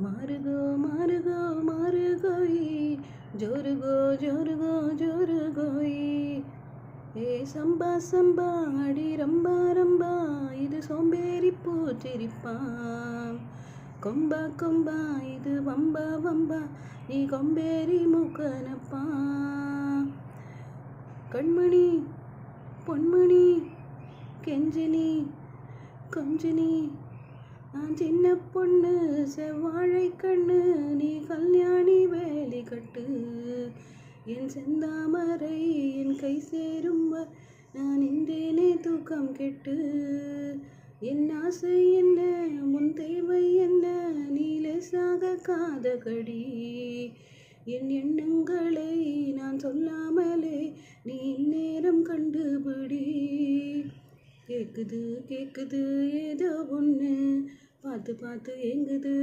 மாறுகோ மாறுகோ மாறுகோயி ஜோருகோ ஜோருகோ ஜோருகோயி. ஏ சம்பா சம்பா அடி ரம்பா ரம்பா இது சோம்பேறி பூச்சிரிப்பா. கொம்பா கொம்பா இது வம்பா வம்பா நீ கொம்பேறி மூக்கனப்பா. கண்மணி பொன்மணி கெஞ்சினி கொஞ்சினி நான் சின்ன பொண்ணு செவ்வாழை கண்ணு நீ கல்யாணி வேலி கட்டு. என் செந்தாமரை என் கை சேரும் நான் நின்றேனே தூக்கம் கெட்டு. என் ஆசை என்ன உன் தேவை என்ன நீ லேசாக காதகடி. என் எண்ணங்களை நான் சொல்லாமலே நீ நேரம் கண்டுபிடி. கேக்குது கேக்குது ஏதோ ஒன்று பார்த்து பார்த்து ஏங்குது.